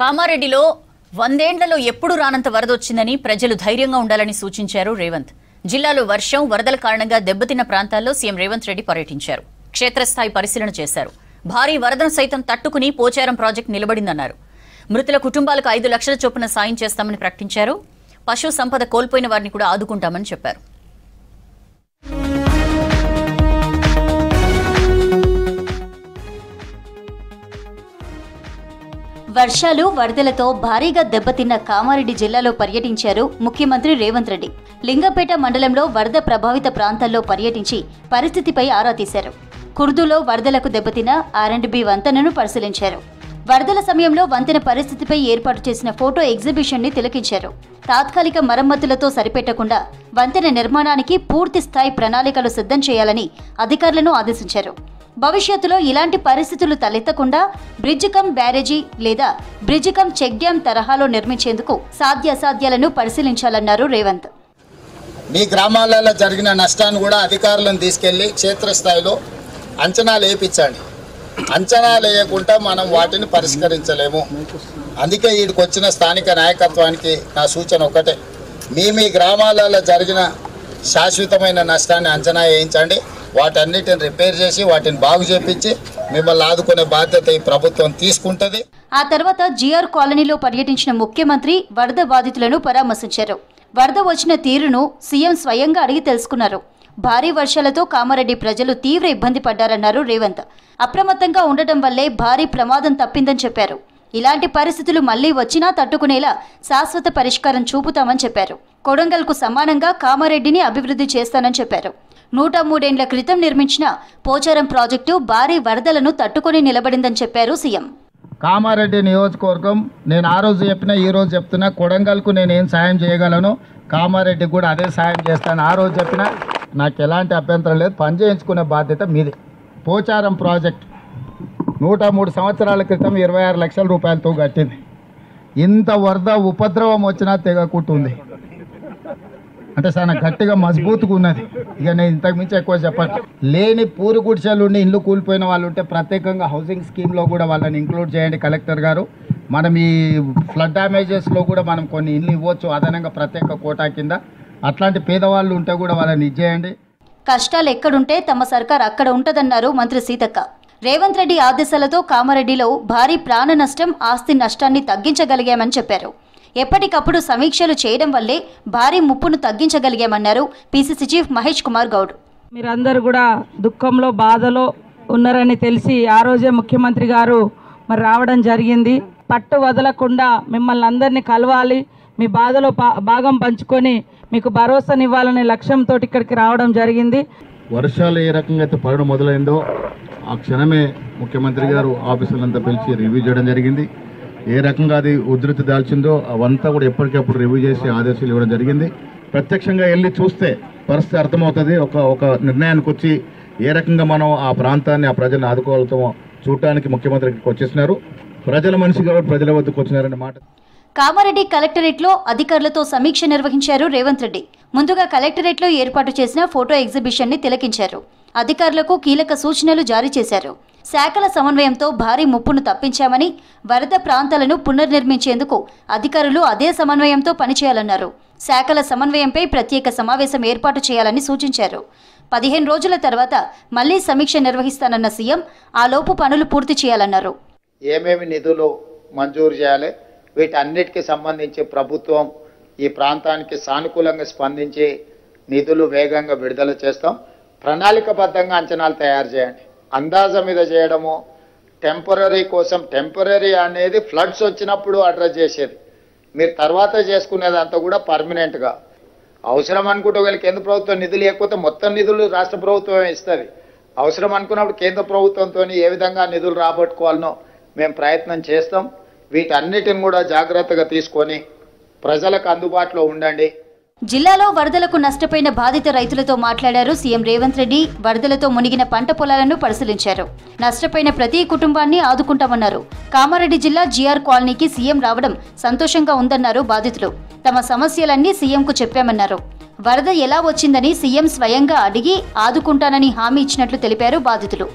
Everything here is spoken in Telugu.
కామారెడ్డిలో 100 ఏళ్లలో ఎప్పుడు రానంత వరద వచ్చిందని ప్రజలు ధైర్యంగా ఉండాలని సూచించారు రేవంత్. జిల్లాలో వర్షం వరదల కారణంగా దెబ్బతిన్న ప్రాంతాల్లో సీఎం రేవంత్ రెడ్డి పర్యటించారు. క్షేత్రస్థాయి పరిశీలన చేశారు. భారీ వరదను సైతం తట్టుకుని పోచారం ప్రాజెక్టు నిలబడిందన్నారు. మృతుల కుటుంబాలకు 5 లక్షల చొప్పున సాయం చేస్తామని ప్రకటించారు. పశు సంపద కోల్పోయిన వారిని కూడా ఆదుకుంటామని చెప్పారు. వర్షాలు వరదలతో భారీగా దెబ్బతిన్న కామారెడ్డి జిల్లాలో పర్యటించారు ముఖ్యమంత్రి రేవంత్ రెడ్డి. లింగంపేట మండలంలో వరద ప్రభావిత ప్రాంతాల్లో పర్యటించి పరిస్థితిపై ఆరా తీశారు. కుర్దులో వరదలకు దెబ్బతిన్న R&B వంతెనను పరిశీలించారు. వరదల సమయంలో వంతెన పరిస్థితిపై ఏర్పాటు చేసిన ఫోటో ఎగ్జిబిషన్ ని తిలకించారు. తాత్కాలిక మరమ్మతులతో సరిపెట్టకుండా వంతెన నిర్మాణానికి పూర్తి స్థాయి ప్రణాళికలు సిద్ధం చేయాలని అధికారులను ఆదేశించారు. భవిష్యత్తులో ఇలాంటి పరిస్థితులు తలెత్తకుండా బ్రిడ్జ్ కమ్ బ్యారేజీ లేదా బ్రిడ్జ్ కమ్ చెక్ డ్యాం తరహాలో నిర్మించేందుకు సాధ్యాసాధ్యాలను పరిశీలించాలన్నారు రేవంత్. మీ గ్రామాలలో జరిగిన నష్టాన్ని కూడా అధికారులను తీసుకెళ్లి క్షేత్రస్థాయిలో అంచనాలు వేయించండి. అంచనాలు వేయకుండా మనం వాటిని పరిష్కరించలేము. అందుకే వీడికి వచ్చిన స్థానిక నాయకత్వానికి నా సూచన ఒకటే, మీ గ్రామాలలో జరిగిన శాశ్వతమైన నష్టాన్ని అంచనా వేయించండి. వాటన్నిటిని రిపేర్ చేసి వాటిని బాగు చేపించి మిమ్మల్ని ఆదుకునే బాధ్యత ఈ ప్రభుత్వం తీసుకుంటుంది. ఆ తర్వాత GR కాలనీలో పర్యటించిన ముఖ్యమంత్రి వరద బాధితులను పరామర్శించారు. వరద వచ్చిన తీరును సీఎం స్వయంగా అడిగి తెలుసుకున్నారు. భారీ వర్షాలతో కామారెడ్డి ప్రజలు తీవ్ర ఇబ్బంది పడ్డారన్నారు రేవంత్. అప్రమత్తంగా ఉండటం వల్లే భారీ ప్రమాదం తప్పిందని చెప్పారు. ఇలాంటి పరిస్థితులు మళ్లీ వచ్చినా తట్టుకునేలా శాశ్వత పరిష్కారం చూపుతామని చెప్పారు. కొడంగల్కు సమానంగా కామారెడ్డిని అభివృద్ధి చేస్తానని చెప్పారు. 103 ఏళ్ల క్రితం నిర్మించిన పోచారం ప్రాజెక్టు భారీ వరదలను తట్టుకొని నిలబడిందని చెప్పారు సీఎం. కామారెడ్డి నియోజకవర్గం నేను ఆ రోజు చెప్పినా ఈ రోజు చెప్తున్నా, కొడంగల్కు నేను ఏం సాయం చేయగలను కామారెడ్డికి కూడా అదే సాయం చేస్తాను. ఆ రోజు చెప్పినా నాకు ఎలాంటి అభ్యంతరం లేదు. పని చేయించుకునే బాధ్యత మీది. పోచారం ప్రాజెక్ట్ 103 సంవత్సరాల క్రితం 26 లక్షల రూపాయలతో కట్టింది. ఇంత వరద ఉపద్రవం వచ్చినా తెగకుంటుంది. అంటే చాలా గట్టిగా మజబూతుగా ఉన్నది. ఇక నేను ఇంతకు మించి ఎక్కువ చెప్పను. లేని పూరు గుడిసెలు ఉండి ఇల్లు కూలిపోయిన వాళ్ళు ఉంటే ప్రత్యేకంగా హౌసింగ్ స్కీమ్లో కూడా వాళ్ళని ఇంక్లూడ్ చేయండి కలెక్టర్ గారు. మనం ఈ ఫ్లడ్ డ్యామేజెస్లో కూడా మనం కొన్ని ఇల్లు ఇవ్వచ్చు అదనంగా ప్రత్యేక కోటా కింద. అట్లాంటి పేదవాళ్ళు ఉంటే కూడా వాళ్ళని ఇచ్చేయండి. కష్టాలు ఎక్కడుంటే తమ సర్కార్ అక్కడ ఉంటదన్నారు మంత్రి సీతక్క. రేవంత్ రెడ్డి ఆదేశాలతో కామారెడ్డిలో భారీ ప్రాణ నష్టం, ఆస్తి నష్టాన్ని తగ్గించగలిగామని చెప్పారు. ఎప్పటికప్పుడు సమీక్షలు చేయడం వల్లే భారీ ముప్పును తగ్గించగలిగామన్నారు PCC చీఫ్ మహేష్ కుమార్ గౌడ్. మీరందరూ కూడా దుఃఖంలో బాధలో ఉన్నారని తెలిసి ఆ రోజే ముఖ్యమంత్రి గారు మరి రావడం జరిగింది. పట్టు వదలకుండా మిమ్మల్ని అందరినీ కలవాలి, మీ బాధలో భాగం పంచుకొని మీకు భరోసానివ్వాలనే లక్ష్యంతో ఇక్కడికి రావడం జరిగింది. వర్షాలు ఏ రకంగా అయితే పడడం మొదలైందో ఆ క్షణమే ముఖ్యమంత్రి గారు ఆఫీసులంతా పిలిచి రివ్యూ చేయడం జరిగింది. ఏ రకంగా అది ఉధృతి దాల్చిందో అవంతా కూడా ఎప్పటికప్పుడు రివ్యూ చేసి ఆదేశాలు ఇవ్వడం జరిగింది. ప్రత్యక్షంగా వెళ్ళి చూస్తే పరిస్థితి అర్థమవుతుంది. ఒక నిర్ణయానికి వచ్చి ఏ రకంగా మనం ఆ ప్రాంతాన్ని ఆ ప్రజలను ఆదుకోగలుగుతామో చూడటానికి ముఖ్యమంత్రికి వచ్చేసినారు. ప్రజల మనిషి కాబట్టి ప్రజల వద్దకు వచ్చినారనే మాట. కామారెడ్డి కలెక్టరేట్లో అధికారులతో సమీక్ష నిర్వహించారు రేవంత్ రెడ్డి. ముందుగా కలెక్టరేట్లో ఏర్పాటు చేసిన ఫోటో ఎగ్జిబిషన్ ని తిలకించారు. అధికారులకు కీలక సూచనలు జారీ చేశారు. శాఖల సమన్వయంతో భారీ ముప్పును తప్పించామని, వరద ప్రాంతాలను పునర్నిర్మించేందుకు అధికారులు అదే సమన్వయంతో పనిచేయాలన్నారు. శాఖల సమన్వయంపై ప్రత్యేక సమావేశం ఏర్పాటు చేయాలని సూచించారు. 15 రోజుల తర్వాత మళ్లీ సమీక్ష నిర్వహిస్తానన్న సీఎం ఆ లోపు పనులు పూర్తి చేయాలన్నారు. ఏమేమి నిధులు మంజూరు చేయాలి, వీటన్నిటికీ సంబంధించి ప్రభుత్వం ఈ ప్రాంతానికి సానుకూలంగా స్పందించి నిధులు వేగంగా విడుదల చేస్తాం. ప్రణాళికబద్ధంగా అంచనాలు తయారు చేయండి. అందాజ మీద చేయడము టెంపరీ కోసం, టెంపరీ అనేది ఫ్లడ్స్ వచ్చినప్పుడు అడ్రస్ చేసేది. మీరు తర్వాత చేసుకునేదంతా కూడా పర్మనెంట్గా అవసరం అనుకుంటే వీళ్ళకి కేంద్ర ప్రభుత్వం నిధులు లేకపోతే మొత్తం నిధులు రాష్ట్ర ప్రభుత్వమే ఇస్తుంది. అవసరం అనుకున్నప్పుడు కేంద్ర ప్రభుత్వంతో ఏ విధంగా నిధులు రాబట్టుకోవాలనో మేము ప్రయత్నం చేస్తాం. వీటన్నిటిని కూడా జాగ్రత్తగా తీసుకొని ప్రజలకు అందుబాటులో ఉండండి. జిల్లాలో వరదలకు నష్టపోయిన బాధిత రైతులతో మాట్లాడారు సీఎం రేవంత్ రెడ్డి. వరదలతో మునిగిన పంట పొలాలను పరిశీలించారు. నష్టపోయిన ప్రతి కుటుంబాన్ని ఆదుకుంటామన్నారు. కామారెడ్డి జిల్లా GR కాలనీకి సీఎం రావడం సంతోషంగా ఉందన్నారు బాధితులు. తమ సమస్యలన్నీ సీఎంకు చెప్పామన్నారు. వరద ఎలా వచ్చిందని సీఎం స్వయంగా అడిగి ఆదుకుంటానని హామీ ఇచ్చినట్లు తెలిపారు బాధితులు.